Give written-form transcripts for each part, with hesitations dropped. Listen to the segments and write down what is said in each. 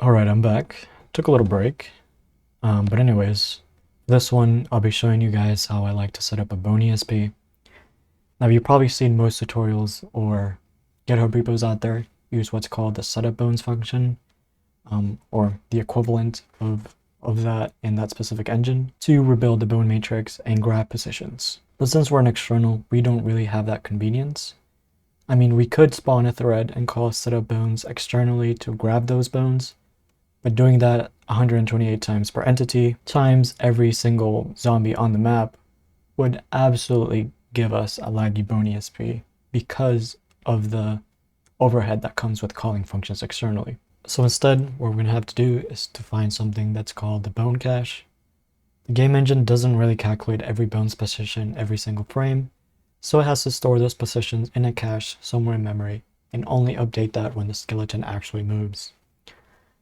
Alright, I'm back. Took a little break. But anyways, this one I'll be showing you guys how I like to set up a bone ESP. Now you've probably seen most tutorials or GitHub repos out there use what's called the setup bones function, or the equivalent of that in that specific engine to rebuild the bone matrix and grab positions. But since we're an external, we don't really have that convenience. I mean, we could spawn a thread and call setup bones externally to grab those bones, but doing that 128 times per entity times every single zombie on the map would absolutely give us a laggy bone ESP because of the overhead that comes with calling functions externally. So instead, what we're going to have to do is to find something that's called the bone cache. The game engine doesn't really calculate every bone's position every single frame, so it has to store those positions in a cache somewhere in memory and only update that when the skeleton actually moves.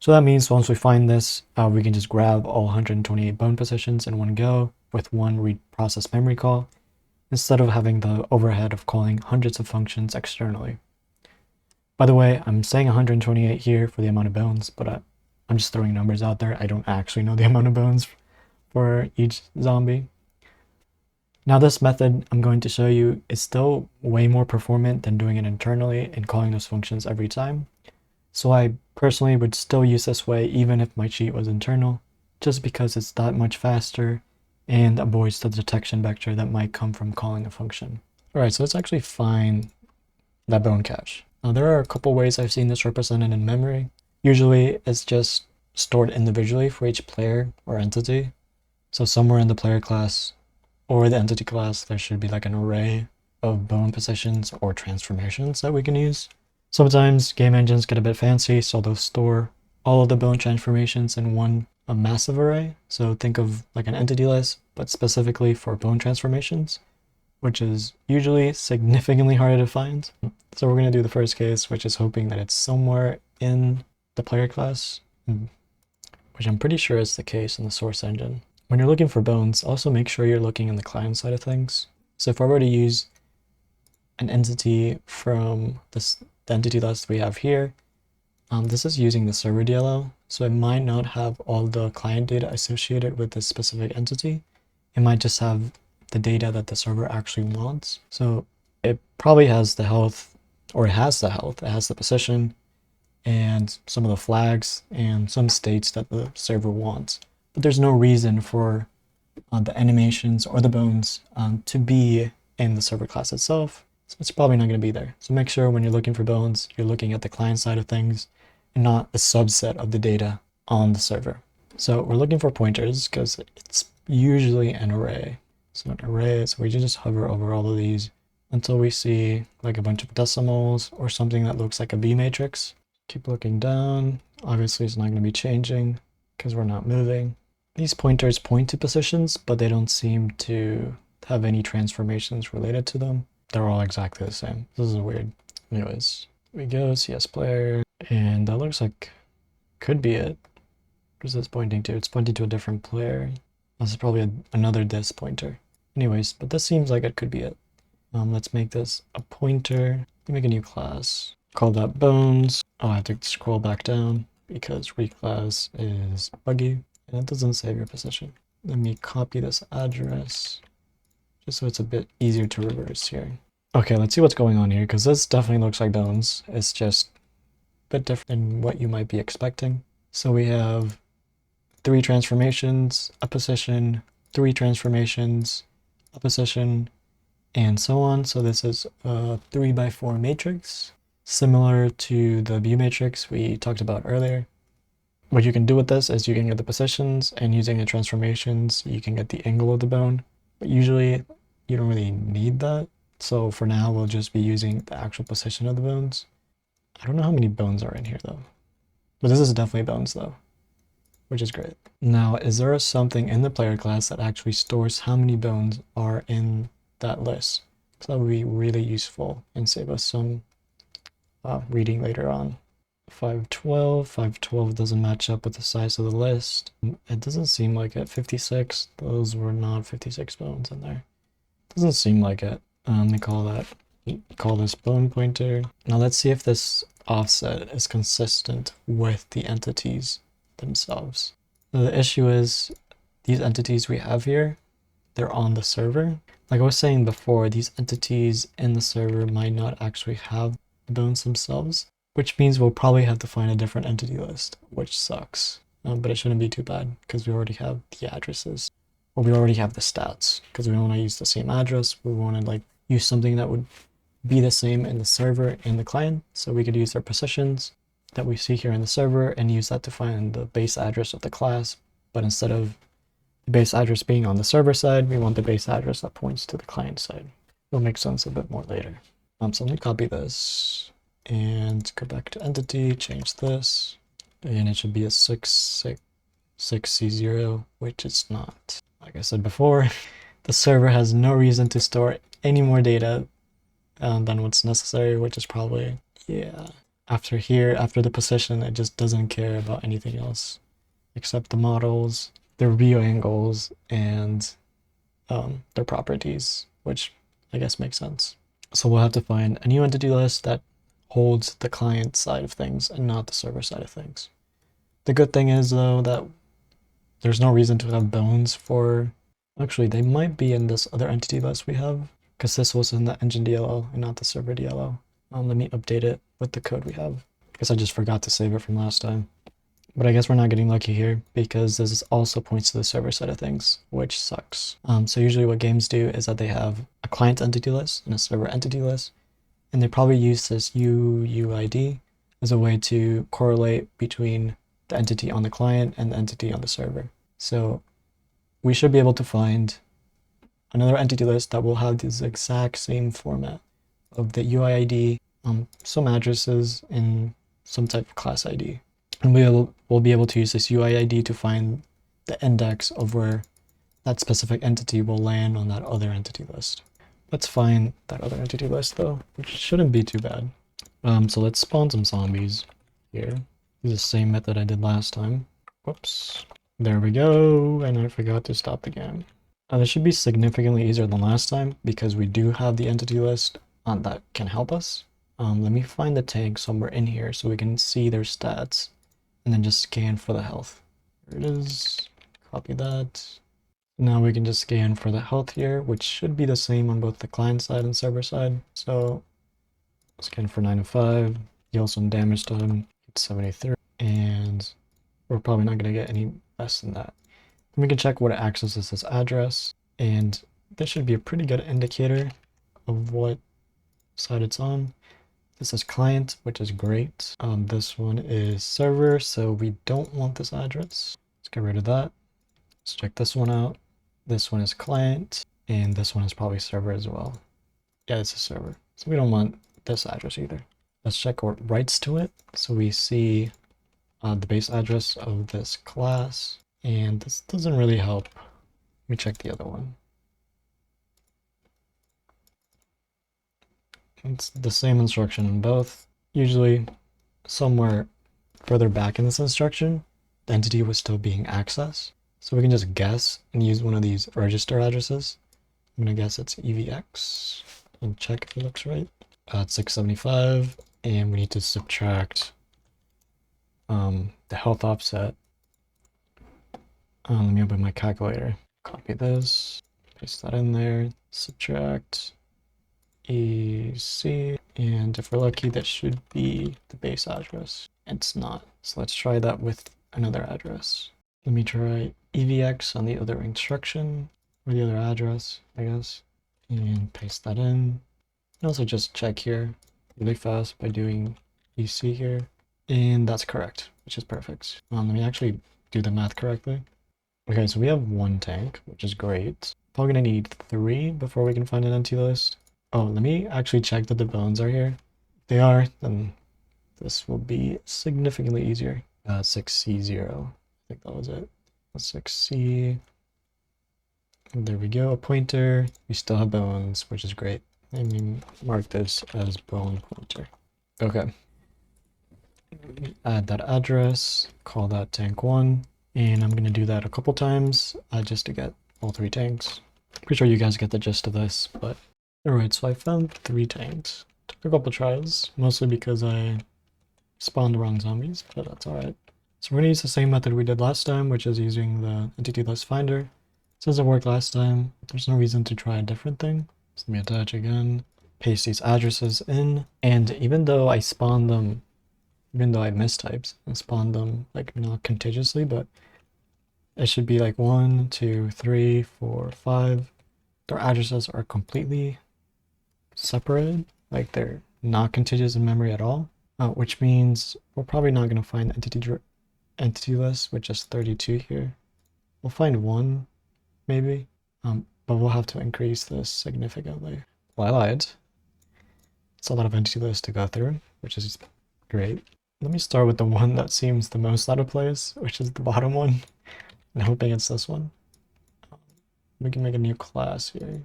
So that means once we find this, we can just grab all 128 bone positions in one go with one read process memory call, instead of having the overhead of calling hundreds of functions externally. By the way, I'm saying 128 here for the amount of bones, but I'm just throwing numbers out there. I don't actually know the amount of bones for each zombie. Now this method I'm going to show you is still way more performant than doing it internally and calling those functions every time. So I personally would still use this way even if my cheat was internal, just because it's that much faster and avoids the detection vector that might come from calling a function. Alright, so let's actually find that bone cache. Now there are a couple ways I've seen this represented in memory. Usually it's just stored individually for each player or entity. So somewhere in the player class or the entity class there should be like an array of bone positions or transformations that we can use. Sometimes game engines get a bit fancy, so they'll store all of the bone transformations in a massive array. So think of like an entity list, but specifically for bone transformations, which is usually significantly harder to find. So we're going to do the first case, which is hoping that it's somewhere in the player class, which I'm pretty sure is the case in the source engine. When you're looking for bones, also make sure you're looking in the client side of things. So if I were to use an entity from the entity list we have here, this is using the server DLL, so it might not have all the client data associated with this specific entity. It might just have the data that the server actually wants. So it probably has the health, or it has the health, it has the position, and some of the flags, and some states that the server wants. But there's no reason for the animations or the bones to be in the server class itself. So it's probably not going to be there. So make sure when you're looking for bones, you're looking at the client side of things and not a subset of the data on the server. So we're looking for pointers because it's usually an array. So an array is we just hover over all of these until we see like a bunch of decimals or something that looks like a B matrix. Keep looking down. Obviously it's not going to be changing because we're not moving. These pointers point to positions, but they don't seem to have any transformations related to them. They're all exactly the same. This is weird. Anyways, we go CS player, and that looks like could be it. What is this pointing to? It's pointing to a different player. This is probably another dis pointer. Anyways, but this seems like it could be it. Let's make this a pointer. Let me make a new class. Call that bones. Oh, I have to scroll back down because reclass is buggy and it doesn't save your position. Let me copy this address, so it's a bit easier to reverse here. Okay, let's see what's going on here, because this definitely looks like bones. It's just a bit different than what you might be expecting. So we have 3 transformations, a position, 3 transformations, a position, and so on. So this is a 3x4 matrix, similar to the B matrix we talked about earlier. What you can do with this is you can get the positions, and using the transformations, you can get the angle of the bone. But usually you don't really need that. So for now, we'll just be using the actual position of the bones. I don't know how many bones are in here though. But this is definitely bones though, which is great. Now, is there something in the player class that actually stores how many bones are in that list? So that would be really useful and save us some reading later on. 512 doesn't match up with the size of the list. It doesn't seem like it. 56, those were not 56 bones in there. Doesn't seem like it. They call that Call this bone pointer. Now let's see if this offset is consistent with the entities themselves. Now the issue is these entities we have here, they're on the server. Like I was saying before, these entities in the server might not actually have the bones themselves, which means we'll probably have to find a different entity list, which sucks. But it shouldn't be too bad because we already have the addresses. Or we already have the stats because we don't want to use the same address. We want to like use something that would be the same in the server and the client. So we could use our positions that we see here in the server and use that to find the base address of the class. But instead of the base address being on the server side, we want the base address that points to the client side. It'll make sense a bit more later. So let me copy this and go back to entity, change this, and it should be a 6C0, which it's not. Like I said before, the server has no reason to store any more data than what's necessary, which is probably, yeah. After here, after the position, it just doesn't care about anything else except the models, their view angles, and their properties, which I guess makes sense. So we'll have to find a new entity list that holds the client side of things and not the server side of things. The good thing is though that there's no reason to have bones for, actually they might be in this other entity list we have, because this was in the engine DLL and not the server DLL. Let me update it with the code we have, because I just forgot to save it from last time. But I guess we're not getting lucky here because this also points to the server side of things, which sucks. So usually what games do is that they have a client entity list and a server entity list, and they probably use this UUID as a way to correlate between the entity on the client and the entity on the server. So we should be able to find another entity list that will have this exact same format of the UID, some addresses, and some type of class ID. And we'll be able to use this UID to find the index of where that specific entity will land on that other entity list. Let's find that other entity list though, which shouldn't be too bad. So let's spawn some zombies here. Use the same method I did last time. Whoops. There we go, and I forgot to stop the game. This should be significantly easier than last time because we do have the entity list that can help us. Let me find the tank somewhere in here so we can see their stats and then just scan for the health. There it is. Copy that. Now we can just scan for the health here, which should be the same on both the client side and server side. So scan for 9 of 5, deal some damage to him, it's 73, and we're probably not going to get any less than that. Then we can check what accesses this address, and this should be a pretty good indicator of what side it's on. This is client, which is great. This one is server, so we don't want this address. Let's get rid of that. Let's check this one out. This one is client, and this one is probably server as well. Yeah, it's a server. So we don't want this address either. Let's check what writes to it. So we see the base address of this class, and this doesn't really help. Let me check the other one. It's the same instruction in both. Usually somewhere further back in this instruction, the entity was still being accessed. So we can just guess and use one of these register addresses. I'm gonna guess it's EVX and check if it looks right. It's 675, and we need to subtract the health offset. Let me open my calculator. Copy this, paste that in there, subtract EC, and if we're lucky, that should be the base address. It's not. So let's try that with another address. Let me try EVX on the other instruction, or the other address, I guess, and paste that in. And also just check here really fast by doing EC here, and that's correct, which is perfect. Let me actually do the math correctly. Okay, so we have 1 tank, which is great. Probably gonna need 3 before we can find an entity list. Oh, let me actually check that the bones are here. If they are, then this will be significantly easier. 6C0, I think that was it. 6C, and there we go, a pointer. We still have bones, which is great. And we mark this as bone pointer. Okay. Add that address, call that tank 1, and I'm gonna do that a couple times just to get all 3 tanks. Pretty sure you guys get the gist of this, but Alright, so I found 3 tanks. Took a couple tries, mostly because I spawned the wrong zombies, but that's alright. So we're gonna use the same method we did last time, which is using the entity list finder. Since it worked last time, there's no reason to try a different thing. So let me attach again, paste these addresses in, and even though I spawned them, even though I mistyped and spawned them like not contagiously, but it should be like 1, 2, 3, 4, 5. Their addresses are completely separated, like they're not contiguous in memory at all, which means we're probably not going to find the entity list with just 32 here. We'll find 1 maybe, but we'll have to increase this significantly. Well, I lied. It's a lot of entity lists to go through, which is great. Let me start with the one that seems the most out of place, which is the bottom one. I'm hoping it's this one. We can make a new class here.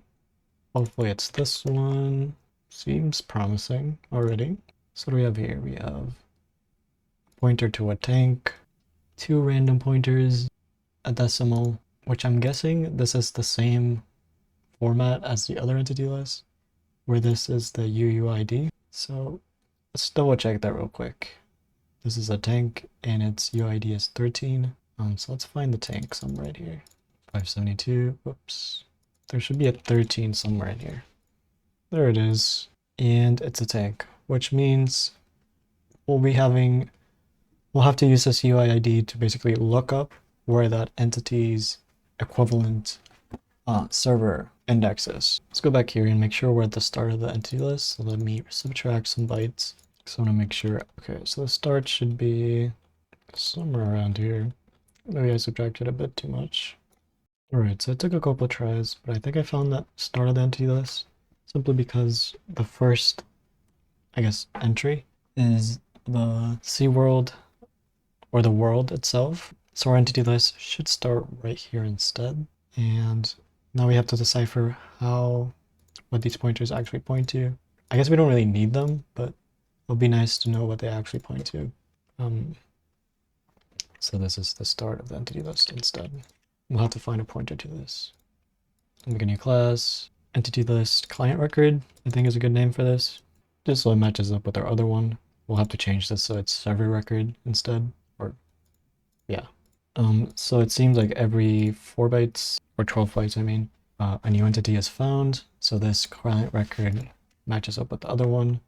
Hopefully it's this one. Seems promising already. So what do we have here? We have a pointer to a tank, 2 random pointers, a decimal, which I'm guessing this is the same format as the other entity list, where this is the UUID. So let's double check that real quick. This is a tank and its UID is 13. So let's find the tank somewhere right here. 572, whoops. There should be a 13 somewhere in here. There it is. And it's a tank, which means we'll have to use this UID to basically look up where that entity's equivalent server index is. Let's go back here and make sure we're at the start of the entity list. So let me subtract some bytes. So I want to make sure, okay, so the start should be somewhere around here. Maybe I subtracted a bit too much. Alright, so it took a couple of tries, but I think I found that start of the entity list simply because the first, I guess, entry is the C world or the world itself. So our entity list should start right here instead. And now we have to decipher what these pointers actually point to. I guess we don't really need them, but it'll be nice to know what they actually point to. So this is the start of the entity list instead. We'll have to find a pointer to this. Make a new class, entity list client record, I think is a good name for this. Just so it matches up with our other one. We'll have to change this so it's server record instead, or yeah. So it seems like every 4 bytes, or 12 bytes I mean, a new entity is found. So this client record matches up with the other one.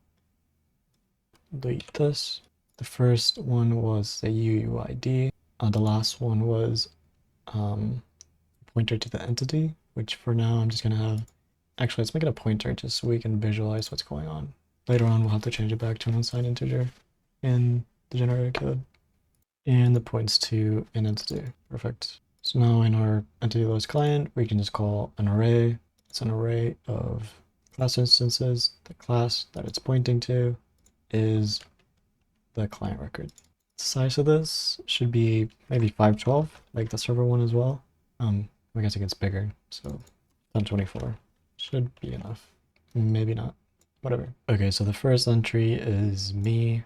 Delete this. The first one was the UUID. The last one was pointer to the entity, which for now I'm just gonna have, actually let's make it a pointer just so we can visualize what's going on. Later on we'll have to change it back to an unsigned integer in the generator code. And it points to an entity. Perfect. So now in our entity list client, we can just call an array. It's an array of class instances. The class that it's pointing to is the client record. The size of this should be maybe 512, like the server one as well. I guess it gets bigger, so 1024 should be enough. Maybe not, whatever. Okay, so the first entry is me,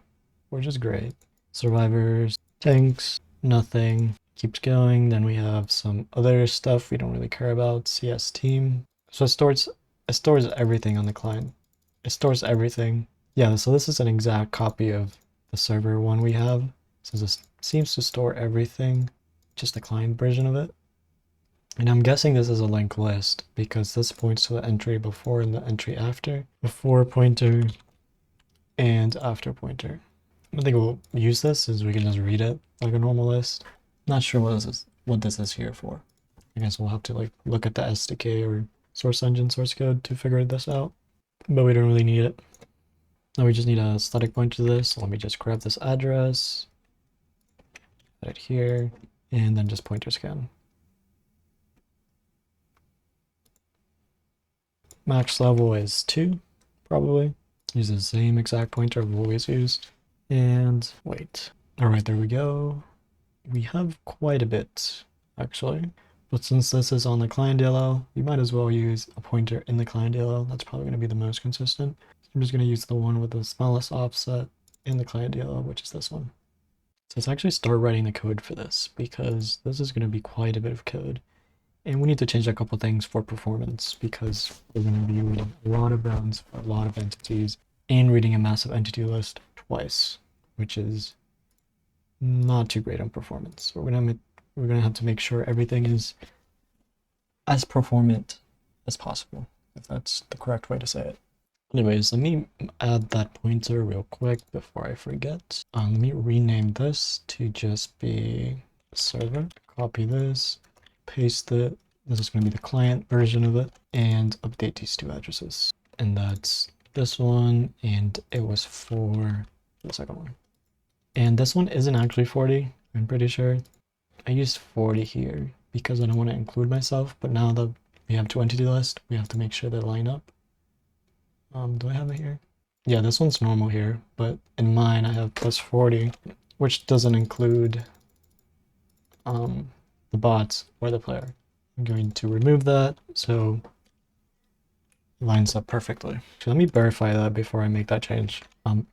which is great. Survivors, tanks, nothing. Keeps going. Then we have some other stuff we don't really care about. CS team. So it stores everything on the client. It stores everything. Yeah, so this is an exact copy of the server one we have. So this seems to store everything, just the client version of it. And I'm guessing this is a linked list because this points to the entry before and the entry after. Before pointer and after pointer. I think we'll use this is we can just read it like a normal list. Not sure what this is here for. I guess we'll have to like look at the SDK or source engine source code to figure this out. But we don't really need it. Now we just need a static pointer to this. So let me just grab this address, put it here, and then just pointer scan. Max level is 2, probably. Use the same exact pointer I've always used. And wait. Alright, there we go. We have quite a bit, actually. But since this is on the client DLL, you might as well use a pointer in the client DLL. That's probably going to be the most consistent. I'm just going to use the one with the smallest offset in the client DLL, which is this one. So let's actually start writing the code for this, because this is going to be quite a bit of code. And we need to change a couple things for performance because we're going to be reading a lot of bounds for a lot of entities and reading a massive entity list twice, which is not too great on performance. We're gonna have to make sure everything is as performant as possible, if that's the correct way to say it. Anyways, let me add that pointer real quick before I forget. Let me rename this to just be server. Copy this, paste it. This is going to be the client version of it, and update these two addresses. And that's this one, and it was for the second one. And this one isn't actually 40, I'm pretty sure. I used 40 here because I don't want to include myself, but now that we have two entity list, we have to make sure they line up. Do I have it here? Yeah, this one's normal here, but in mine I have plus 40, which doesn't include the bots or the player. I'm going to remove that so it lines up perfectly. So let me verify that before I make that change.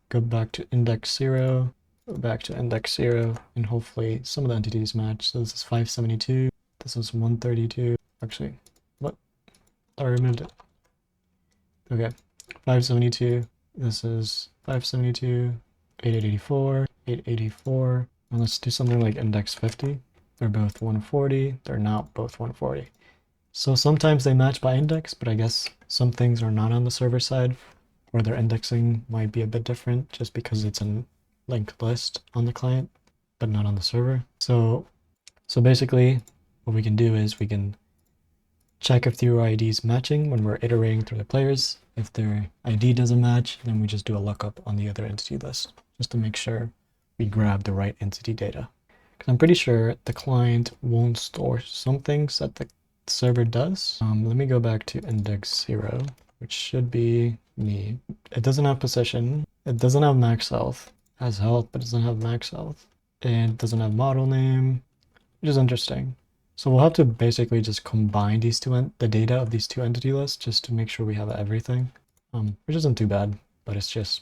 Go back to index 0, go back to index 0, and hopefully some of the entities match. So this is 572, this is 132. Actually, what? I removed it. Okay, 572, this is 572, 8884, 884, and let's do something like index 50. They're both 140, they're not both 140. So sometimes they match by index, but I guess some things are not on the server side, or their indexing might be a bit different just because it's a linked list on the client, but not on the server. So basically what we can do is we can check if the UID is matching when we're iterating through the players. If their ID doesn't match, then we just do a lookup on the other entity list just to make sure we grab the right entity data. Because I'm pretty sure the client won't store some things that the server does. Let me go back to index 0, which should be me. It doesn't have position, it doesn't have max health, it has health but it doesn't have max health, and it doesn't have model name, which is interesting. So we'll have to basically just combine these two the data of these two entity lists just to make sure we have everything, which isn't too bad, but it's just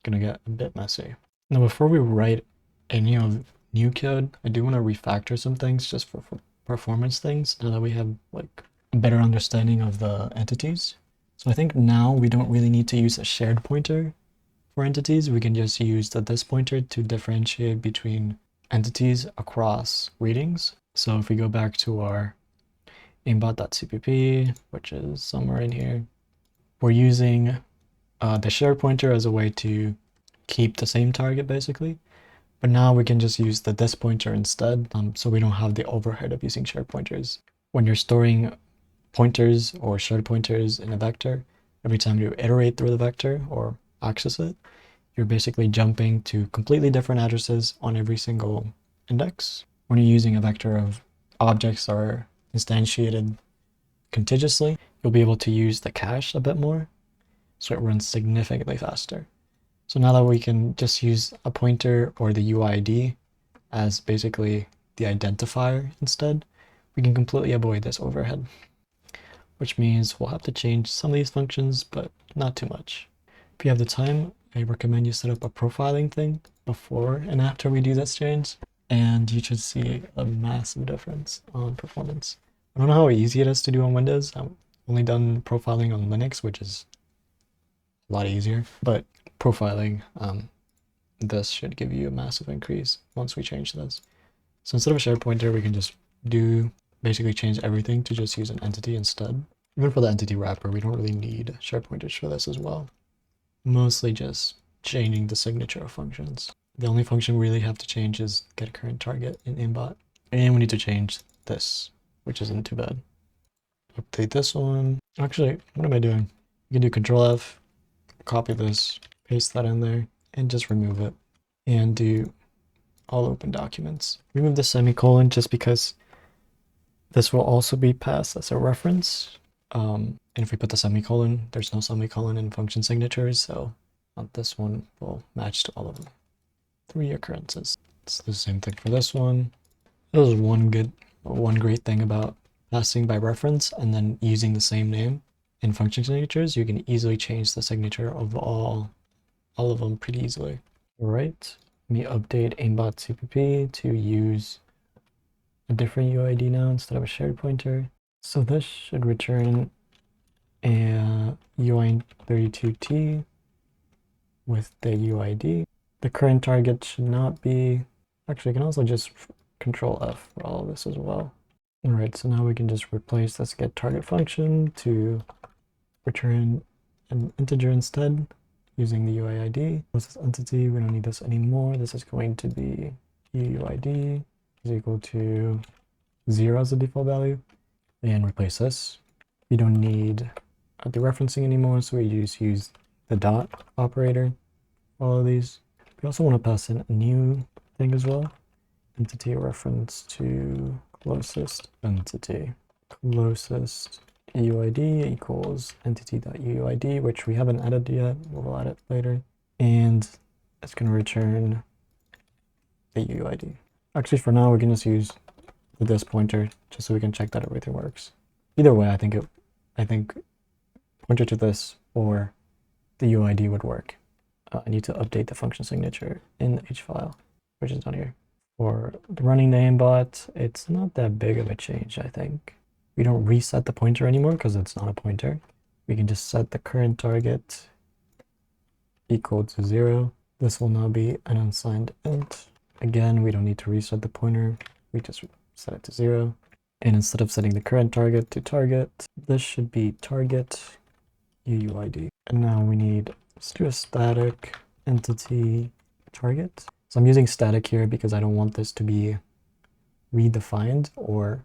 gonna get a bit messy. Now before we write any of new code, I do want to refactor some things just for performance things now that we have like a better understanding of the entities. So I think now we don't really need to use a shared pointer for entities. We can just use the this pointer to differentiate between entities across readings. So if we go back to our aimbot.cpp, which is somewhere in here, we're using the shared pointer as a way to keep the same target basically. But now we can just use the this pointer instead, so we don't have the overhead of using shared pointers. When you're storing pointers or shared pointers in a vector, every time you iterate through the vector or access it, you're basically jumping to completely different addresses on every single index. When you're using a vector of objects that are instantiated contiguously, you'll be able to use the cache a bit more, so it runs significantly faster. So now that we can just use a pointer or the UID as basically the identifier instead, we can completely avoid this overhead, which means we'll have to change some of these functions, but not too much. If you have the time, I recommend you set up a profiling thing before and after we do this change, and you should see a massive difference on performance. I don't know how easy it is to do on Windows. I've only done profiling on Linux, which is a lot easier, but profiling, this should give you a massive increase once we change this. So instead of a shared pointer, we can just basically change everything to just use an entity instead. Even for the entity wrapper, we don't really need shared pointers for this as well. Mostly just changing the signature of functions. The only function we really have to change is get current target in aimbot. And we need to change this, which isn't too bad. Update this one. Actually, what am I doing? You can do Control F, copy this, paste that in there, and just remove it. And do all open documents. Remove the semicolon just because this will also be passed as a reference. And if we put the semicolon, there's no semicolon in function signatures, so this one will match to all of them. 3 occurrences. It's the same thing for this one. This is one great thing about passing by reference and then using the same name in function signatures. You can easily change the signature of all of them pretty easily. All right, let me update aimbot.cpp to use a different UID now instead of a shared pointer. So this should return a UI32T with the UID. The current target should not be, actually, you can also just Control F for all of this as well. All right, so now we can just replace this get target function to return an integer instead using the UID. What's this entity? We don't need this anymore. This is going to be UUID is equal to 0 as the default value, and replace this. We don't need dereferencing anymore, so we just use the dot operator for all of these. We also want to pass in a new thing as well. Entity reference to closest entity. Closest UID equals entity.uuid, which we haven't added yet. We'll add it later. And it's going to return a UID. Actually, for now, we can just use the this pointer just so we can check that everything works. Either way, I think pointer to this or the UID would work. I need to update the function signature in the H file, which is down here. For the running the aimbot, it's not that big of a change, I think. We don't reset the pointer anymore because it's not a pointer. We can just set the current target equal to 0. This will now be an unsigned int. Again, we don't need to reset the pointer. We just set it to 0. And instead of setting the current target to target, this should be target UUID. And now we need, let's do a static entity target. So I'm using static here because I don't want this to be redefined or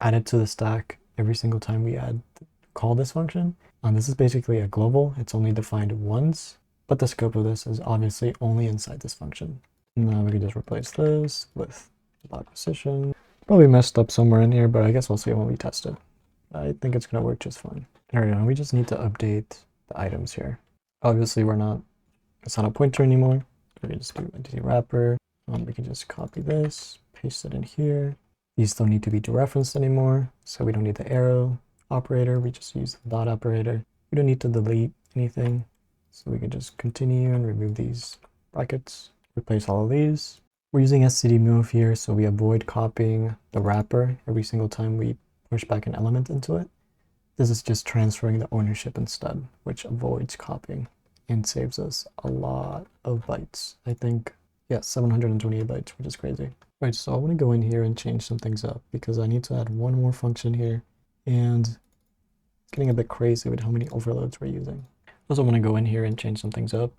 added to the stack every single time we call this function. This is basically a global. It's only defined once, but the scope of this is obviously only inside this function. Now we can just replace this with log position. Probably messed up somewhere in here, but I guess we'll see when we test it. I think it's going to work just fine. There we go. We just need to update the items here. Obviously, it's not a pointer anymore. We can just do entity wrapper. We can just copy this, paste it in here. These don't need to be dereferenced anymore, so we don't need the arrow operator. We just use the dot operator. We don't need to delete anything, so we can just continue and remove these brackets, replace all of these. We're using SCD move here, so we avoid copying the wrapper every single time we push back an element into it. This is just transferring the ownership instead, which avoids copying and saves us a lot of bytes. I think, yeah, 728 bytes, which is crazy. Right, so I want to go in here and change some things up because I need to add one more function here, and it's getting a bit crazy with how many overloads we're using. I also want to go in here and change some things up.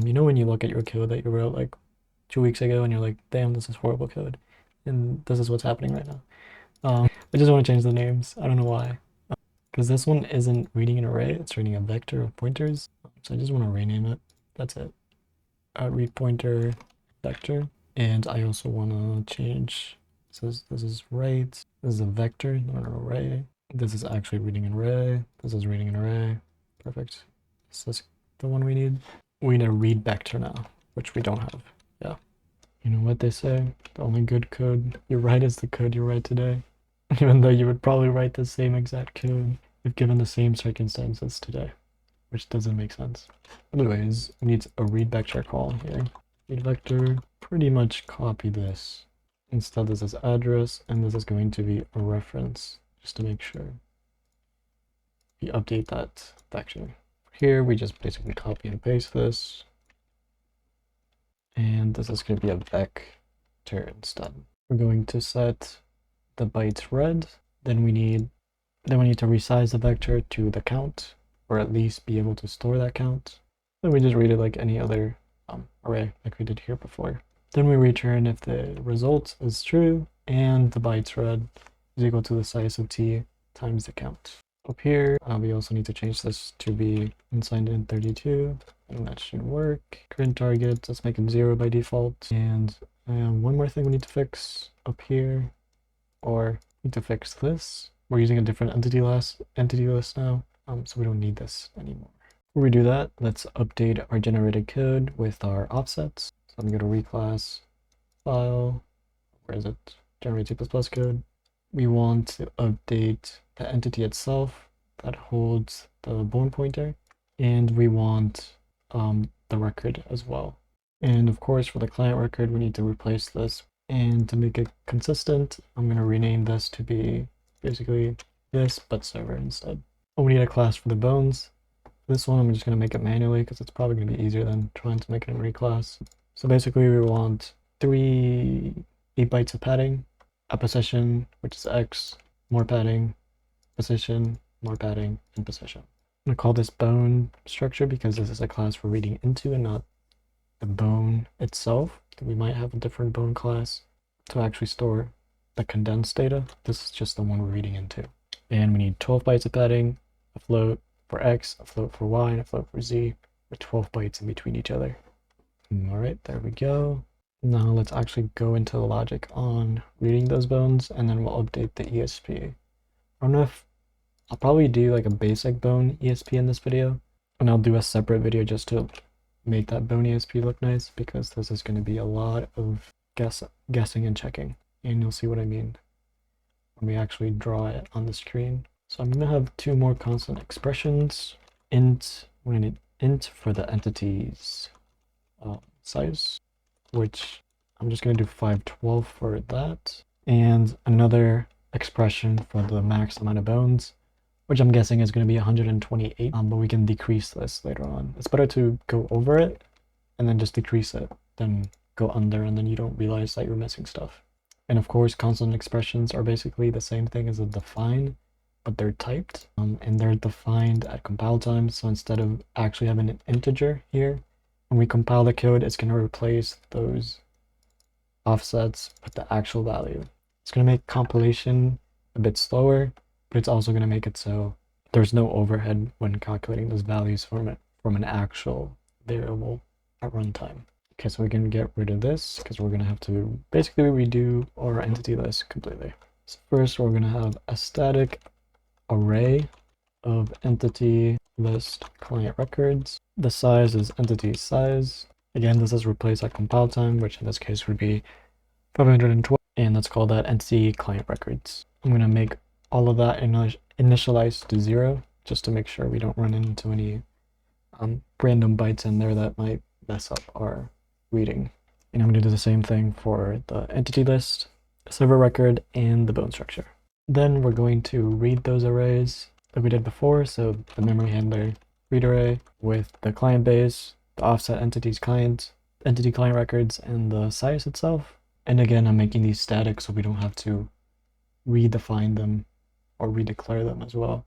You know when you look at your code that you wrote like 2 weeks ago and you're like, damn, this is horrible code. And this is what's happening right now. I just want to change the names. I don't know why. Because this one isn't reading an array, it's reading a vector of pointers. So I just want to rename it. That's it. Read pointer vector. And I also want to change, so this is right. This is a vector, not an array. This is actually reading an array. This is reading an array. Perfect. Is this the one we need? We need a read vector now, which we don't have. Yeah. You know what they say? The only good code you write is the code you write today. Even though you would probably write the same exact code if given the same circumstances today, which doesn't make sense. Anyways, we need a read vector call here. Read vector, pretty much copy this. Instead, this is address, and this is going to be a reference, just to make sure. We update that vector. Here, we just basically copy and paste this. And this is going to be a vector instead. We're going to set the bytes read, then we need to resize the vector to the count, or at least be able to store that count. Then we just read it like any other array like we did here before. Then we return if the result is true and the bytes read is equal to the size of t times the count. Up here, we also need to change this to be unsigned int 32, and that should work. Current target, let's make it 0 by default. And one more thing we need to fix up here, or need to fix this. We're using a different entity list now, so we don't need this anymore. Before we do that, let's update our generated code with our offsets. So I'm going to reclass file, where is it? Generate C++ code. We want to update the entity itself that holds the bone pointer, and we want the record as well. And of course, for the client record, we need to replace this And to make it consistent, I'm going to rename this to be basically this, but server instead. Oh, we need a class for the bones. This one, I'm just going to make it manually because it's probably going to be easier than trying to make it a memory class. So basically, we want 8 bytes of padding, a position, which is X, more padding, position, more padding, and position. I'm going to call this bone structure because this is a class we're reading into and not the bone itself. We might have a different bone class to actually store the condensed data. This is just the one we're reading into. And we need 12 bytes of padding, a float for X, a float for Y, and a float for Z, with 12 bytes in between each other. All right, there we go. Now let's actually go into the logic on reading those bones, and then we'll update the ESP. I don't know if I'll probably do like a basic bone ESP in this video, and I'll do a separate video just to make that bone ESP look nice, because this is going to be a lot of guessing and checking, and you'll see what I mean when we actually draw it on the screen. So I'm going to have 2 more constant expressions. Int, we're going to need int for the entity's size, which I'm just going to do 512 for that, and another expression for the max amount of bones, which I'm guessing is going to be 128, but we can decrease this later on. It's better to go over it and then just decrease it than go under and then you don't realize that you're missing stuff. And of course, constant expressions are basically the same thing as a define, but they're typed, and they're defined at compile time. So instead of actually having an integer here, when we compile the code, it's going to replace those offsets with the actual value. It's going to make compilation a bit slower, but it's also going to make it so there's no overhead when calculating those values from an actual variable at runtime. Okay, so we can get rid of this because we're going to have to basically redo our entity list completely. So first, we're going to have a static array of entity list client records. The size is entity size. Again, this is replaced at compile time, which in this case would be 512, and let's call that entity client records. I'm going to make all of that initialized to 0 just to make sure we don't run into any random bytes in there that might mess up our reading. And I'm going to do the same thing for the entity list, server record, and the bone structure. Then we're going to read those arrays that we did before, so the memory handler read array with the client base, the offset entities client, entity client records, and the size itself. And again, I'm making these static so we don't have to redefine them or redeclare them as well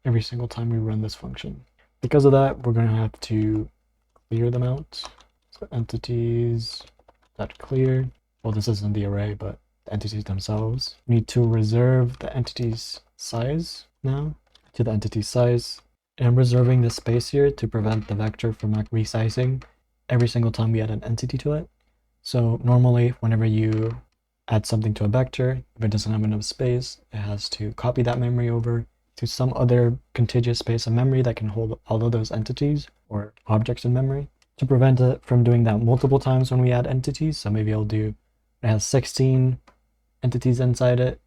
every single time we run this function. Because of that, we're going to have to clear them out. So entities.clear, well, this isn't the array, but the entities themselves. We need to reserve the entity's size now to the entity size. And I'm reserving the space here to prevent the vector from resizing every single time we add an entity to it. So normally, whenever you add something to a vector, if it doesn't have enough space, it has to copy that memory over to some other contiguous space of memory that can hold all of those entities or objects in memory. To prevent it from doing that multiple times when we add entities, so maybe it has 16 entities inside it,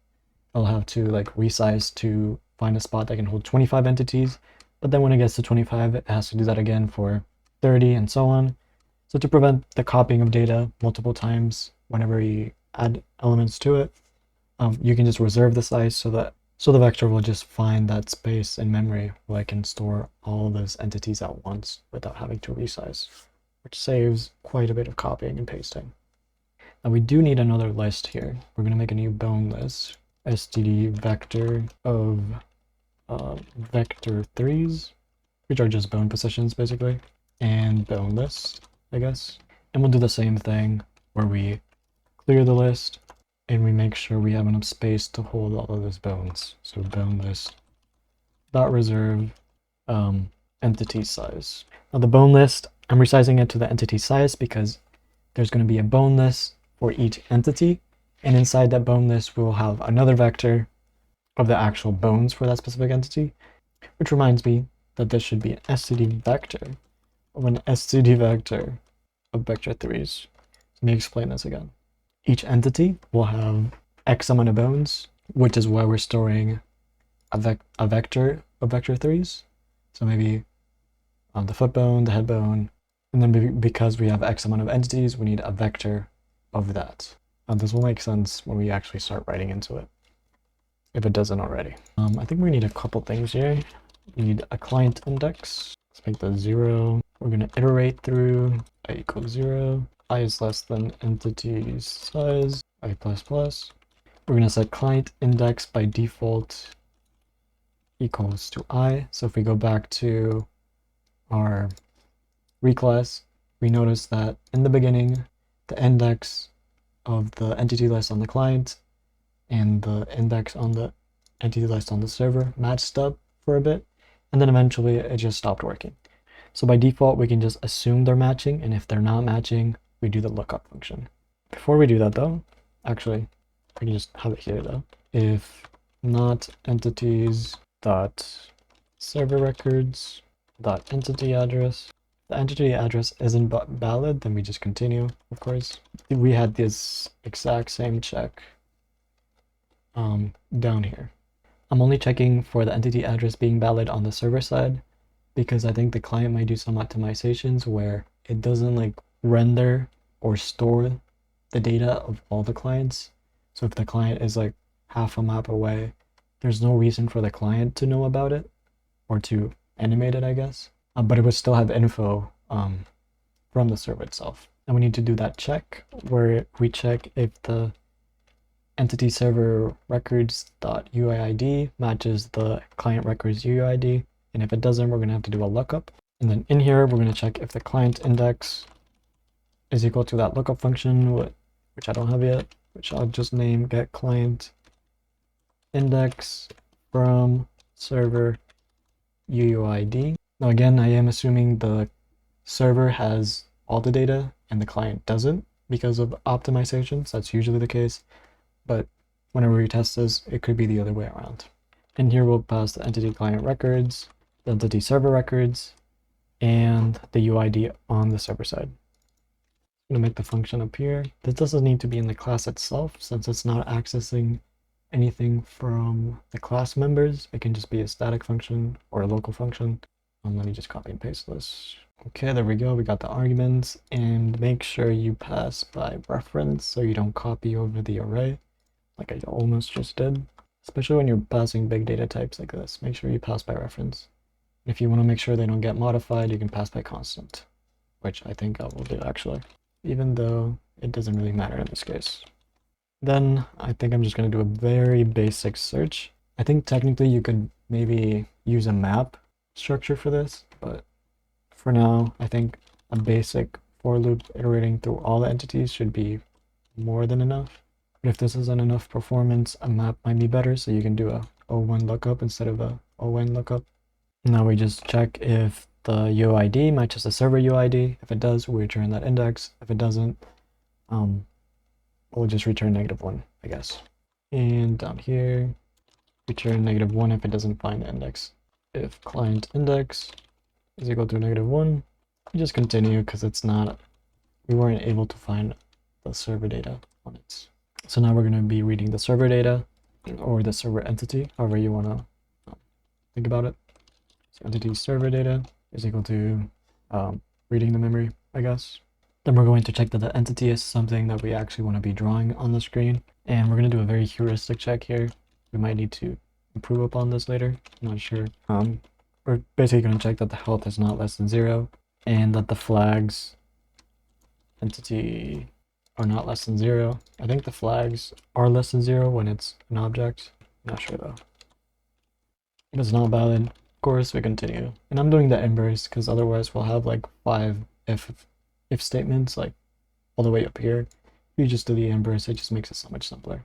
I'll have to like resize to find a spot that can hold 25 entities, but then when it gets to 25, it has to do that again for 30 and so on. So to prevent the copying of data multiple times whenever you add elements to it, you can just reserve the size so the vector will just find that space in memory where I can store all those entities at once without having to resize, which saves quite a bit of copying and pasting. Now we do need another list here. We're going to make a new bone list, std vector of vector 3s, which are just bone positions basically, and bone list, I guess. And we'll do the same thing where we clear the list and we make sure we have enough space to hold all of those bones. So bone list dot reserve entity size. Now the bone list, I'm resizing it to the entity size because there's going to be a bone list for each entity, and inside that bone list we will have another vector of the actual bones for that specific entity, which reminds me that this should be an std vector of an std vector of vector 3s. Let me explain this again. Each entity will have X amount of bones, which is why we're storing a vector of vector 3s. So maybe the foot bone, the head bone, and then because we have X amount of entities, we need a vector of that. This will make sense when we actually start writing into it, if it doesn't already. I think we need a couple things here. We need a client index. Let's make that 0. We're going to iterate through I equals 0. I is less than entity size, I plus plus. We're going to set client index by default equals to I. So if we go back to our reclass, we notice that in the beginning, the index of the entity list on the client and the index on the entity list on the server matched up for a bit, and then eventually it just stopped working. So by default, we can just assume they're matching, and if they're not matching, we do the lookup function. Before we do that though, actually, I can just have it here though. If not entities dot server records dot entity address, the entity address isn't valid, then we just continue, of course. We had this exact same check down here. I'm only checking for the entity address being valid on the server side because I think the client might do some optimizations where it doesn't like render or store the data of all the clients. So if the client is like half a map away, there's no reason for the client to know about it or to animate it, I guess. But it would still have info from the server itself. And we need to do that check where we check if the entity server records.uid matches the client records UUID. And if it doesn't, we're going to have to do a lookup. And then in here, we're going to check if the client index is equal to that lookup function, which I don't have yet, which I'll just name get client index from server UUID. Now again, I am assuming the server has all the data and the client doesn't because of optimizations. That's usually the case, but whenever we test this, it could be the other way around. In here, we'll pass the entity client records, the entity server records, and the UID on the server side. I'm going to make the function appear. This doesn't need to be in the class itself since it's not accessing anything from the class members. It can just be a static function or a local function. Let me just copy and paste this. Okay, there we go. We got the arguments, and make sure you pass by reference so you don't copy over the array like I almost just did. Especially when you're passing big data types like this, make sure you pass by reference. If you want to make sure they don't get modified, you can pass by constant, which I think I will do actually, even though it doesn't really matter in this case. Then I think I'm just going to do a very basic search. I think technically you could maybe use a map structure for this, but for now, I think a basic for loop iterating through all the entities should be more than enough. But if this isn't enough performance, a map might be better, so you can do a O1 lookup instead of a O1 lookup. Now we just check if the UID matches the server UID. If it does, we return that index. If it doesn't, we'll just return -1, I guess. And down here, return -1 if it doesn't find the index. If client index is equal to -1, we just continue because we weren't able to find the server data on it. So now we're going to be reading the server data or the server entity, however you want to think about it. So entity server data is equal to reading the memory, I guess. Then we're going to check that the entity is something that we actually want to be drawing on the screen. And we're going to do a very heuristic check here. We might need to improve upon this later. I'm not sure. We're basically going to check that the health is not less than 0 and that the flags entity are not less than 0. I think the flags are less than 0 when it's an object. I'm not sure though. If it's not valid, of course we continue. And I'm doing the inverse because otherwise we'll have like 5 if statements like all the way up here. If you just do the inverse, it just makes it so much simpler.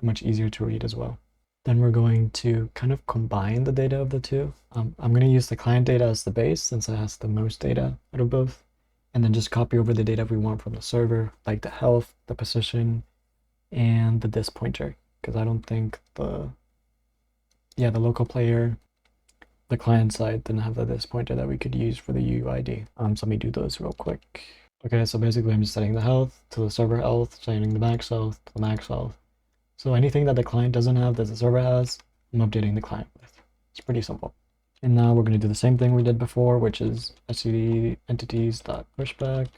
Much easier to read as well. Then we're going to kind of combine the data of the two. I'm going to use the client data as the base since it has the most data out of both. And then just copy over the data we want from the server, like the health, the position, and the disk pointer. Because I don't think the local player, the client side didn't have the disk pointer that we could use for the UUID. So let me do those real quick. Okay, so basically I'm just setting the health to the server health, setting the max health to the max health. So anything that the client doesn't have that the server has, I'm updating the client with. It's pretty simple. And now we're going to do the same thing we did before, which is std entities.pushback.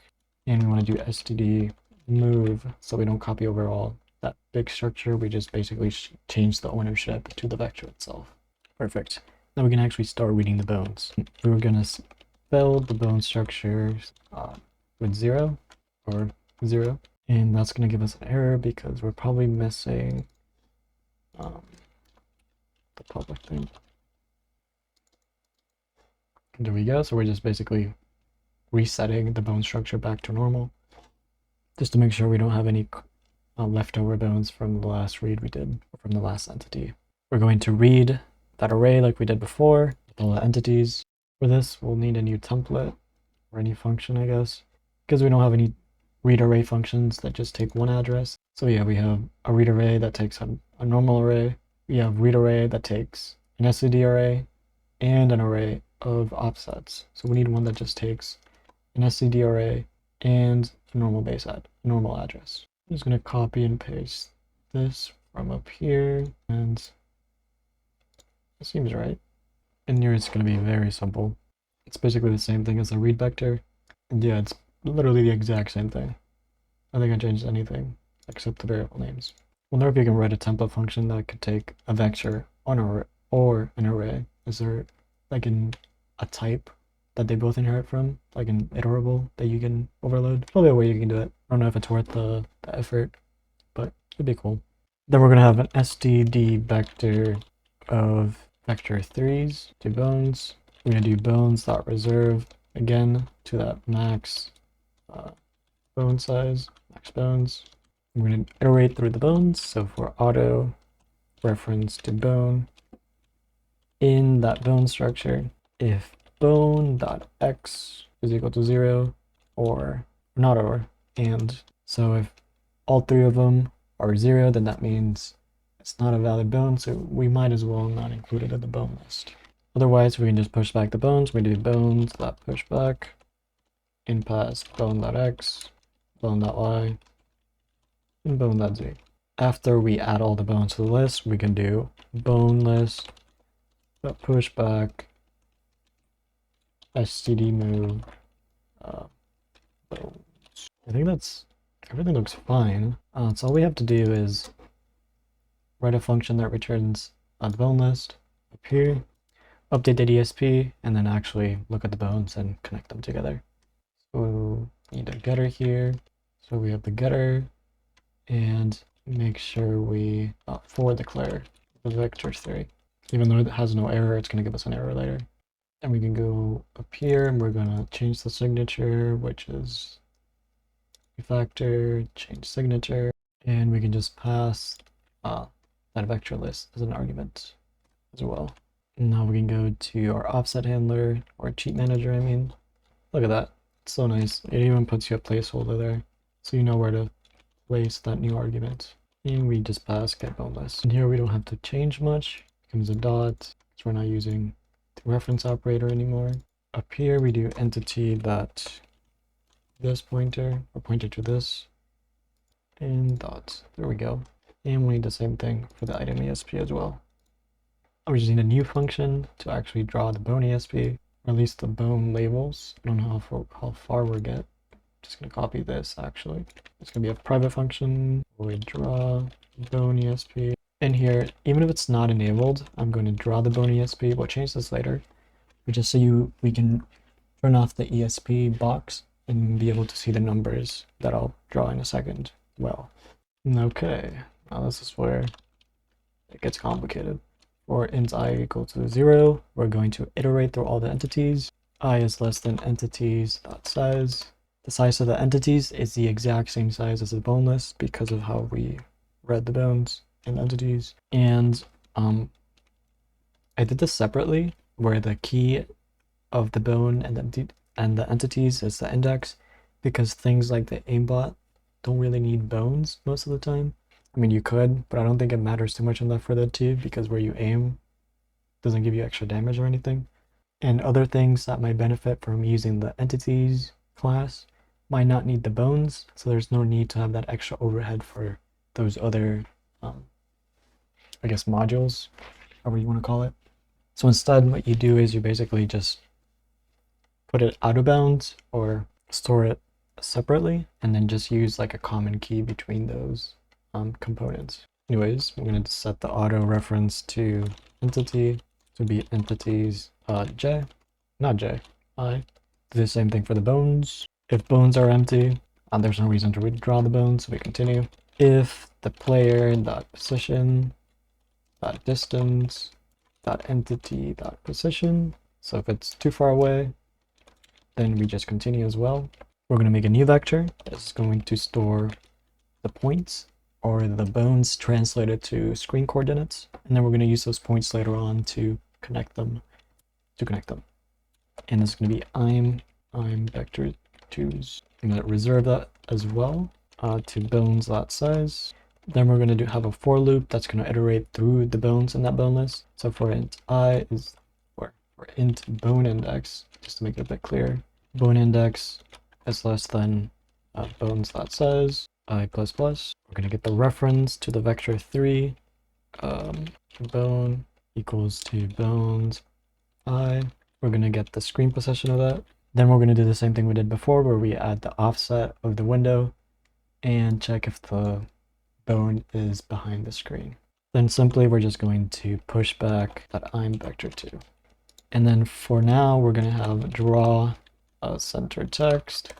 And we want to do std move so we don't copy over all that big structure. We just basically change the ownership to the vector itself. Perfect. Now we can actually start reading the bones. We were gonna spell the bone structure with 0 or 0, and that's gonna give us an error because we're probably missing the public thing. There we go. So we're just basically resetting the bone structure back to normal, just to make sure we don't have any leftover bones from the last read we did, or from the last entity. We're going to read that array like we did before, with all the entities. For this, we'll need a new template, or a new function, I guess, because we don't have any read array functions that just take one address. So yeah, we have a read array that takes a normal array. We have read array that takes an SCD array and an array of offsets. So we need one that just takes an SCD array and a normal normal address. I'm just gonna copy and paste this from up here, and it seems right. And here it's gonna be very simple. It's basically the same thing as the read vector. And yeah, it's literally the exact same thing. I think I changed anything except the variable names. Wonder if you can write a template function that could take a vector or an array. Is there like a type that they both inherit from, like an iterable that you can overload? Probably a way you can do it. I don't know if it's worth the effort, but it'd be cool. Then we're gonna have an std vector of vector 3s to bones. We're gonna do bones.reserve again to that max bone size, max bones. We're gonna iterate through the bones. So for auto reference to bone, in that bone structure, if bone.x is equal to 0, or not or, and. So if all three of them are 0, then that means it's not a valid bone, so we might as well not include it in the bone list. Otherwise, we can just push back the bones. We do bones.pushback, in pass bone.x, bone.y, and bone.z. After we add all the bones to the list, we can do bone list pushback std move bones. I think that's everything. Looks fine. So all we have to do is write a function that returns the bone list up here, update the ESP, and then actually look at the bones and connect them together. So we need a getter here. So we have the getter, and make sure we for declare the vector 3. Even though it has no error, it's going to give us an error later. And we can go up here, and we're going to change the signature, which is refactor, change signature, and we can just pass that vector list as an argument as well. And now we can go to our offset handler, or cheat manager, I mean. Look at that. It's so nice. It even puts you a placeholder there, so you know where to place that new argument. And we just pass get bone list. And here we don't have to change much. Comes a dot, so we're not using the reference operator anymore. Up here we do entity that this pointer, or pointer to this, and dot. There we go. And we need the same thing for the item ESP as well. We just need a new function to actually draw the bone ESP, or at least the bone labels. I don't know how far we'll get. Just gonna copy this actually. It's gonna be a private function. We draw bone ESP. And here, even if it's not enabled, I'm going to draw the bone ESP. We'll change this later, but just so we can turn off the ESP box and be able to see the numbers that I'll draw in a second. Well, okay, now this is where it gets complicated. For int I equal to 0, we're going to iterate through all the entities. I is less than entities.size. The size of the entities is the exact same size as the bone list because of how we read the bones and entities. And I did this separately, where the key of the bone and the entities is the index, because things like the aimbot don't really need bones most of the time. I mean, you could, but I don't think it matters too much enough for that too, because where you aim doesn't give you extra damage or anything. And other things that might benefit from using the entities class might not need the bones, so there's no need to have that extra overhead for those other I guess modules, however you want to call it. So instead, what you do is you basically just put it out of bounds or store it separately and then just use like a common key between those components. Anyways, we're going to set the auto reference to entity to be entities j, not j, I. Do the same thing for the bones. If bones are empty, there's no reason to redraw the bones, so we continue. If the player dot position dot distance dot entity dot position, so if it's too far away, then we just continue as well. We're going to make a new vector that's going to store the points or the bones translated to screen coordinates, and then we're going to use those points later on to connect them. And it's going to be I'm vector 2's. I'm going to reserve that as well to bones.size. Then we're going to have a for loop that's going to iterate through the bones in that bone list. So for int I is, or for int bone index, just to make it a bit clear, bone index is less than bones.size I++. We're going to get the reference to the vector 3, bone equals to bones I. We're going to get the screen position of that. Then we're going to do the same thing we did before, where we add the offset of the window and check if the bone is behind the screen. Then simply we're just going to push back that I'm vector 2. And then for now, we're going to have draw a center text.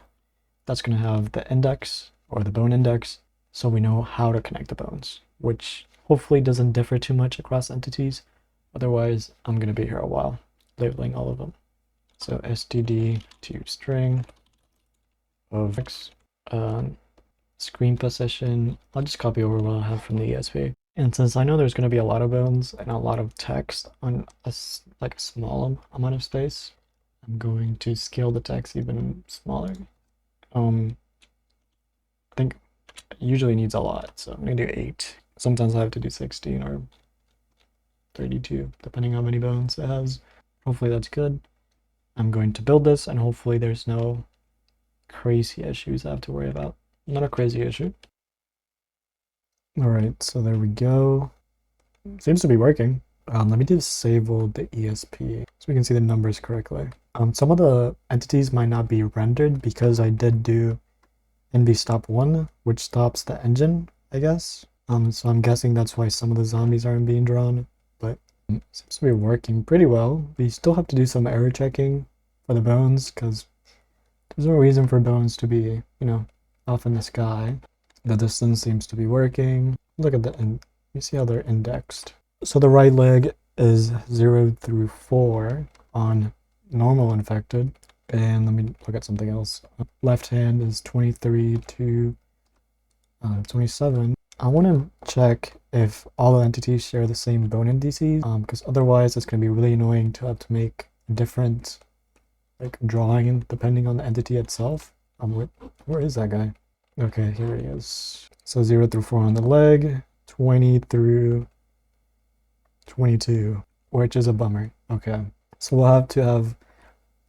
That's going to have the index or the bone index, so we know how to connect the bones, which hopefully doesn't differ too much across entities. Otherwise, I'm going to be here a while labeling all of them. So std to string of x, screen position. I'll just copy over what I have from the ESP. And since I know there's going to be a lot of bones and a lot of text on a small amount of space, I'm going to scale the text even smaller. I think it usually needs a lot, so I'm going to do 8. Sometimes I have to do 16 or 32, depending on how many bones it has. Hopefully that's good. I'm going to build this, and hopefully there's no crazy issues I have to worry about. Not a crazy issue. All right, so there we go. Seems to be working. Let me disable the ESP so we can see the numbers correctly. Some of the entities might not be rendered because I did do NV_stop1, which stops the engine, I guess. So I'm guessing that's why some of the zombies aren't being drawn, but it seems to be working pretty well. We still have to do some error checking for the bones because there's no reason for bones to be, off in the sky. The distance seems to be working. Look at you see how they're indexed. So the right leg is 0 through 4 on normal infected. And let me look at something else. Left hand is 23 to 27. I want to check if all the entities share the same bone indices, because otherwise it's going to be really annoying to have to make different drawing depending on the entity itself. Where is that guy? Okay, here he is. So 0 through 4 on the leg, 20 through 22, which is a bummer. Okay, so we'll have to have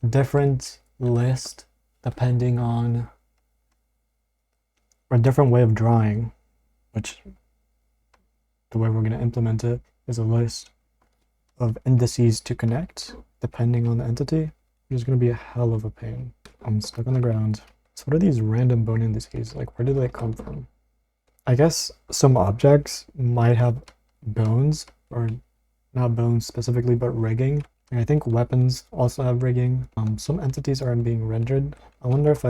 different list depending on, or a different way of drawing, which the way we're going to implement it is a list of indices to connect depending on the entity, which is going to be a hell of a pain. I'm stuck on the ground. So what are these random bone indices? Where do they come from? I guess some objects might have bones, or not bones specifically, but rigging. And I think weapons also have rigging. Some entities aren't being rendered. I wonder if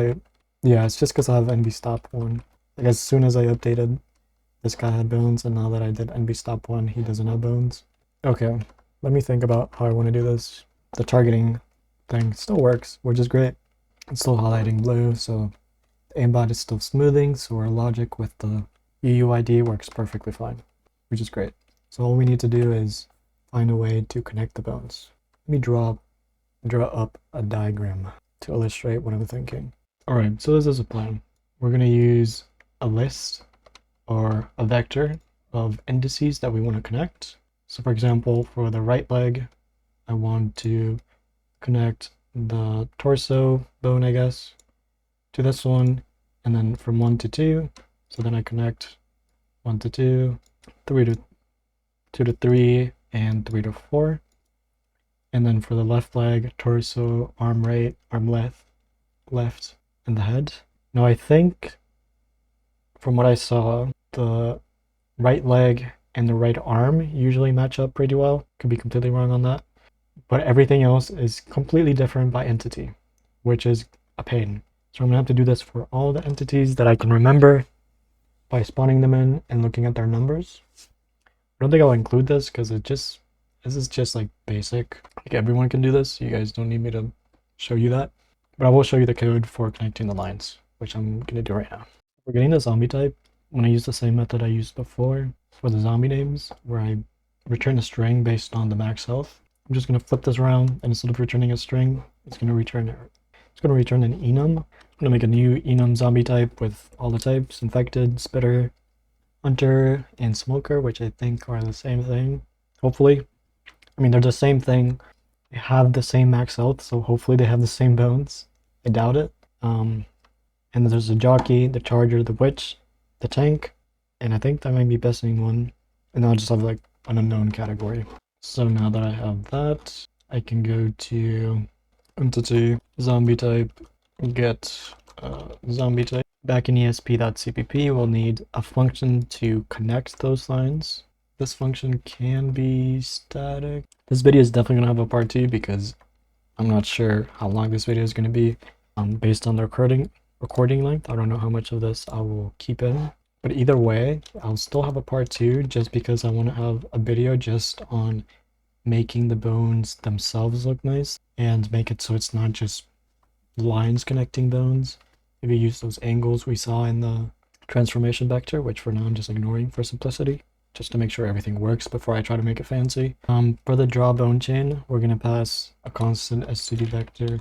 yeah, it's just because I have NV_stop1. As soon as I updated, this guy had bones, and now that I did NV_stop1, he doesn't have bones. Okay, let me think about how I want to do this. The targeting thing still works, which is great. It's still highlighting blue, so the aimbot is still smoothing, so our logic with the UUID works perfectly fine, which is great. So all we need to do is find a way to connect the bones. Let me draw up a diagram to illustrate what I'm thinking. All right, so this is a plan. We're going to use a list or a vector of indices that we want to connect. So for example, for the right leg, I want to connect the torso bone, I guess, to this one, and then from 1 to 2. So then I connect 1 to 2, 3 to 2 to 3, and 3 to 4. And then for the left leg, torso, arm right, arm left, and the head. Now I think from what I saw, the right leg and the right arm usually match up pretty well. Could be completely wrong on that. But everything else is completely different by entity, which is a pain. So I'm gonna have to do this for all the entities that I can remember by spawning them in and looking at their numbers. I don't think I'll include this because this is just like basic. Like everyone can do this. You guys don't need me to show you that. But I will show you the code for connecting the lines, which I'm gonna do right now. We're getting the zombie type. I'm gonna use the same method I used before for the zombie names, where I return a string based on the max health. I'm just gonna flip this around, and instead of returning a string, it's gonna return an enum. I'm gonna make a new enum zombie type with all the types: infected, spitter, hunter, and smoker, which I think are the same thing. Hopefully, I mean they're the same thing. They have the same max health, so hopefully they have the same bones. I doubt it. And then there's the jockey, the charger, the witch, the tank, and I think that might be best in one. And then I'll just have like an unknown category. So now that I have that, I can go to entity, zombie type, get zombie type. Back in ESP.cpp, we'll need a function to connect those lines. This function can be static. This video is definitely gonna have a part 2 because I'm not sure how long this video is gonna be based on the recording length. I don't know how much of this I will keep in. But either way, I'll still have a part 2 just because I want to have a video just on making the bones themselves look nice and make it so it's not just lines connecting bones. Maybe use those angles we saw in the transformation vector, which for now I'm just ignoring for simplicity, just to make sure everything works before I try to make it fancy. For the draw bone chain, we're going to pass a constant std vector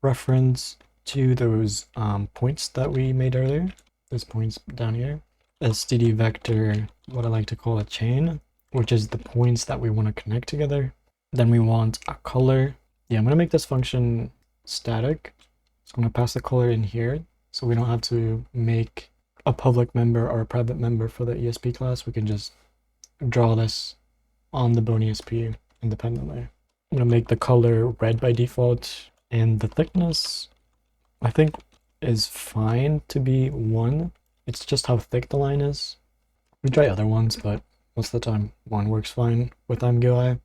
reference to those points that we made earlier. Those points down here. Std vector, what I like to call a chain, which is the points that we want to connect together. Then we want a color. Yeah, I'm going to make this function static. So I'm going to pass the color in here so we don't have to make a public member or a private member for the ESP class. We can just draw this on the bone ESP independently. I'm going to make the color red by default, and the thickness I think is fine to be 1. It's just how thick the line is. We try other ones, but most of the time 1 works fine with MGUI.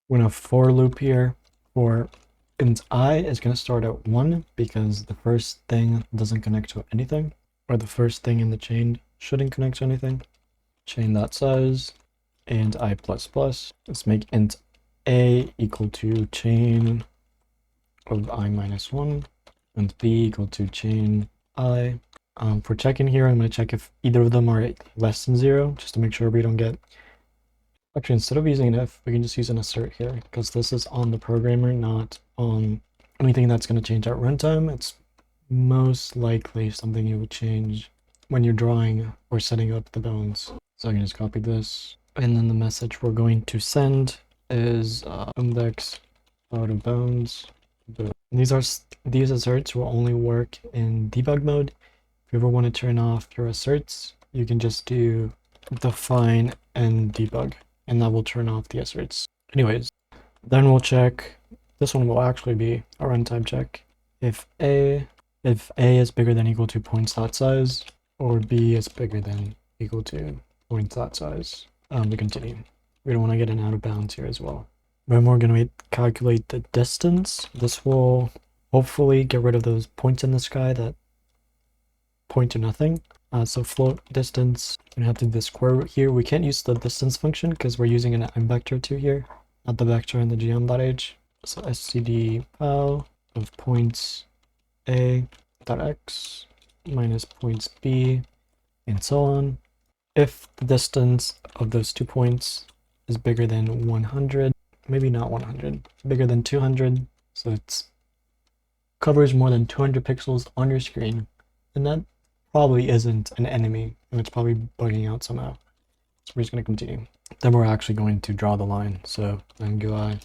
We're gonna for loop here for int I is gonna start at 1 because the first thing doesn't connect to anything, or the first thing in the chain shouldn't connect to anything. Chain that size and I++. Let's make int A equal to chain of I minus 1. And b equal to chain I. For checking here, I'm going to check if either of them are less than 0, just to make sure we don't get... Actually, instead of using an if, we can just use an assert here, because this is on the programmer, not on anything that's going to change at runtime. It's most likely something you would change when you're drawing or setting up the bones. So I can just copy this. And then the message we're going to send is index out of bones. These asserts will only work in debug mode. If you ever want to turn off your asserts, you can just do define and debug, and that will turn off the asserts. Anyways, then we'll check. This one will actually be a runtime check. If A is bigger than equal to points.size, or B is bigger than equal to points.size, we continue. We don't want to get an out of bounds here as well. Then we're going to calculate the distance. This will hopefully get rid of those points in the sky that point to nothing. So float distance, we're going to have to do the square root here. We can't use the distance function because we're using an m vector too here, not the vector in the gm.h. So std pal of points a dot x minus points b, and so on. If the distance of those 2 points is bigger than 100, maybe not 100, bigger than 200, so it covers more than 200 pixels on your screen, and that probably isn't an enemy, and it's probably bugging out somehow. So we're just going to continue. Then we're actually going to draw the line. So MGUI,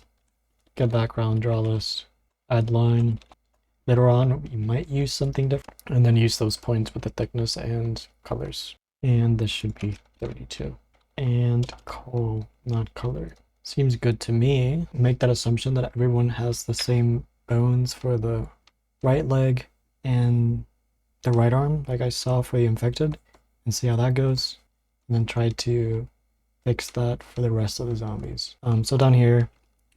get background, draw list, add line. Later on, we might use something different, and then use those points with the thickness and colors. And this should be 32. And not color. Seems good to me. Make that assumption that everyone has the same bones for the right leg and the right arm like I saw for the infected and see how that goes, and then try to fix that for the rest of the zombies. So down here,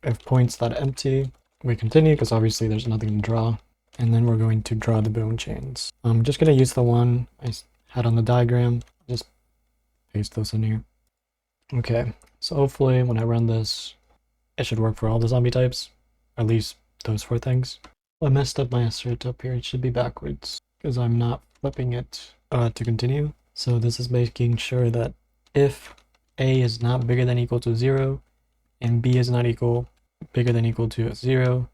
if points that empty, we continue because obviously there's nothing to draw, and then we're going to draw the bone chains. I'm just going to use the one I had on the diagram, just paste those in here. Okay, so hopefully when I run this, it should work for all the zombie types, at least those 4 things. I messed up my assert up here, it should be backwards because I'm not flipping it to continue. So this is making sure that if A is not bigger than equal to 0 and B is not bigger than equal to 0,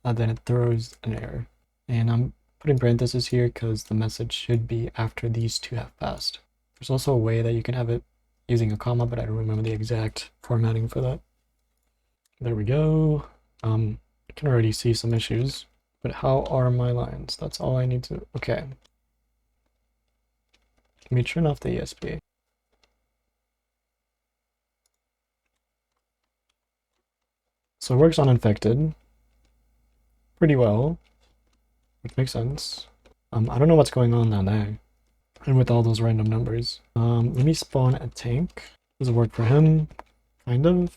then it throws an error. And I'm putting parentheses here because the message should be after these 2 have passed. There's also a way that you can have it using a comma, but I don't remember the exact formatting for that. There we go. I can already see some issues, but how are my lines? That's all I need to, okay. Let me turn off the ESP. So it works on infected pretty well, which makes sense. I don't know what's going on down there, and with all those random numbers. Let me spawn a tank. Does it work for him? Kind of.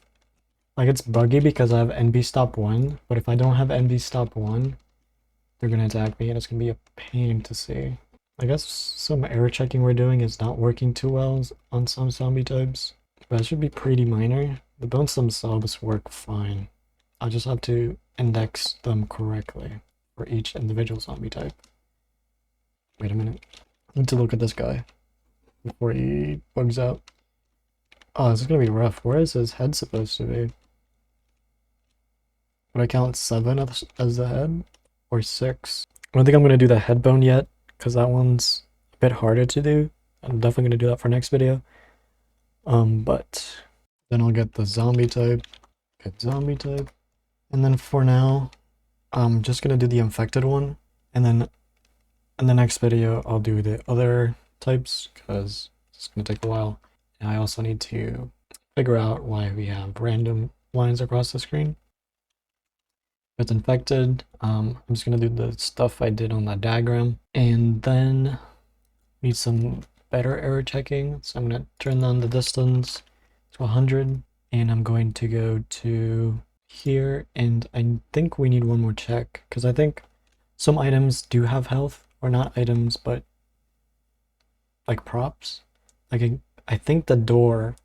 Like, it's buggy because I have NB stop 1, but if I don't have NB stop 1, they're gonna attack me, and it's gonna be a pain to see. I guess some error checking we're doing is not working too well on some zombie types, but it should be pretty minor. The bones themselves work fine. I'll just have to index them correctly for each individual zombie type. Wait a minute. I need to look at this guy before he bugs out. Oh, this is gonna be rough. Where is his head supposed to be? Would I count 7 as the head? Or 6? I don't think I'm gonna do the head bone yet, because that one's a bit harder to do. I'm definitely gonna do that for next video. But then I'll get the zombie type, get zombie type, and then for now, I'm just gonna do the infected one, and then in the next video, I'll do the other types, because it's gonna take a while. And I also need to figure out why we have random lines across the screen. If it's infected, I'm just gonna do the stuff I did on that diagram, and then need some better error checking. So I'm gonna turn on the distance to 100, and I'm going to go to here, and I think we need one more check, because I think some items do have health, or not items, but like props. Like I think the door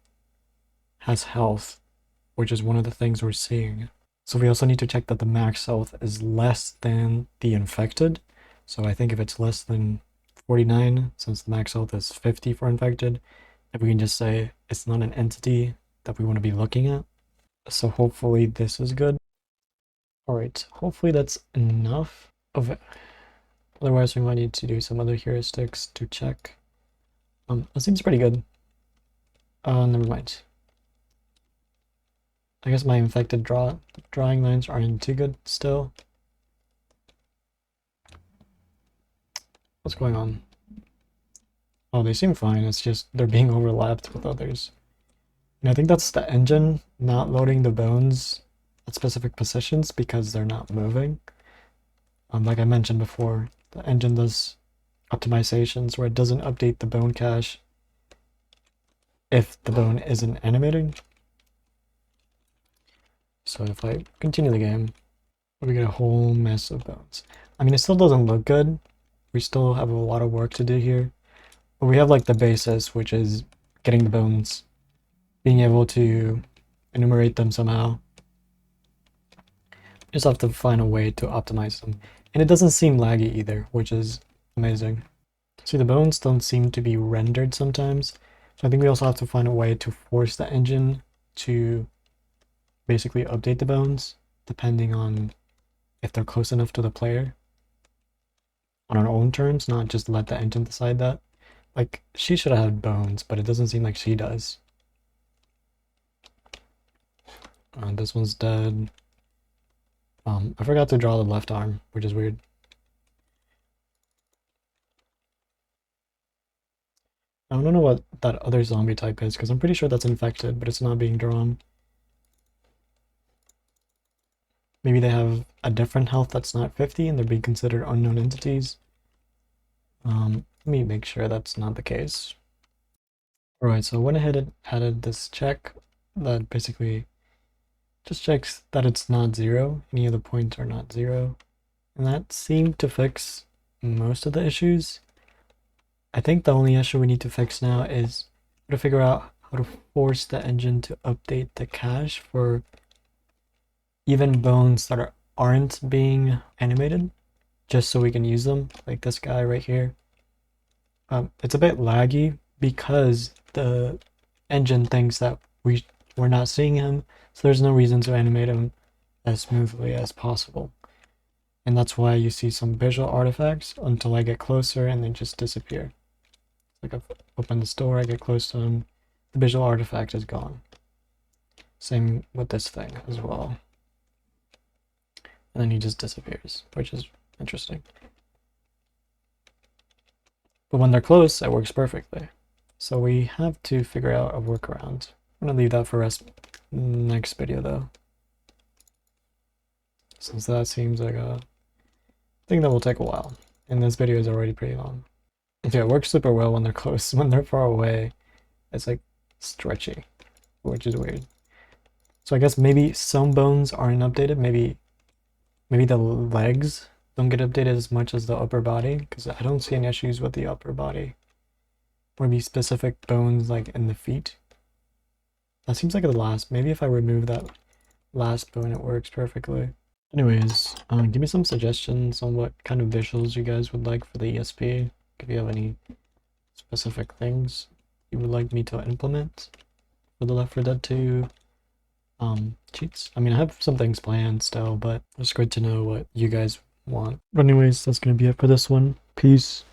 has health, which is one of the things we're seeing. So we also need to check that the max health is less than the infected. So I think if it's less than 49, since the max health is 50 for infected, if we can just say it's not an entity that we want to be looking at. So hopefully this is good. Alright, hopefully that's enough of it. Otherwise we might need to do some other heuristics to check. That seems pretty good. Never mind. I guess my infected drawing lines aren't too good still. What's going on? Oh, they seem fine. It's just they're being overlapped with others. And I think that's the engine not loading the bones at specific positions because they're not moving. Like I mentioned before, the engine does optimizations where it doesn't update the bone cache if the bone isn't animating. So if I continue the game, we get a whole mess of bones. I mean, it still doesn't look good. We still have a lot of work to do here. But we have like the basis, which is getting the bones, being able to enumerate them somehow. Just have to find a way to optimize them. And it doesn't seem laggy either, which is amazing. See, the bones don't seem to be rendered sometimes. So I think we also have to find a way to force the engine to basically update the bones, depending on if they're close enough to the player. On our own terms, not just let the engine decide that. Like, she should have had bones, but it doesn't seem like she does. This one's dead. I forgot to draw the left arm, which is weird. I don't know what that other zombie type is, because I'm pretty sure that's infected, but it's not being drawn. Maybe they have a different health that's not 50 and they're being considered unknown entities. Let me make sure that's not the case. Alright, so I went ahead and added this check that basically just checks that it's not 0. Any of the points are not 0. And that seemed to fix most of the issues. I think the only issue we need to fix now is to figure out how to force the engine to update the cache for even bones that aren't being animated, just so we can use them, like this guy right here. It's a bit laggy because the engine thinks that we're not seeing him, so there's no reason to animate him as smoothly as possible. And that's why you see some visual artifacts until I get closer and they just disappear. Like I open this door, I get close to him, the visual artifact is gone. Same with this thing as well. And then he just disappears, which is interesting. But when they're close, it works perfectly. So we have to figure out a workaround. I'm gonna leave that for next video though, since that seems like a thing that will take a while, and this video is already pretty long. Yeah, it works super well when they're close. When they're far away, it's like stretchy, which is weird. So I guess maybe some bones aren't updated. Maybe the legs don't get updated as much as the upper body, because I don't see any issues with the upper body. Or maybe specific bones like in the feet. That seems like the last. Maybe if I remove that last bone, it works perfectly. Anyways, give me some suggestions on what kind of visuals you guys would like for the ESP. If you have any specific things you would like me to implement for the Left 4 Dead 2 cheats. I mean, I have some things planned still, but it's good to know what you guys want. But anyways, that's gonna be it for this one. Peace.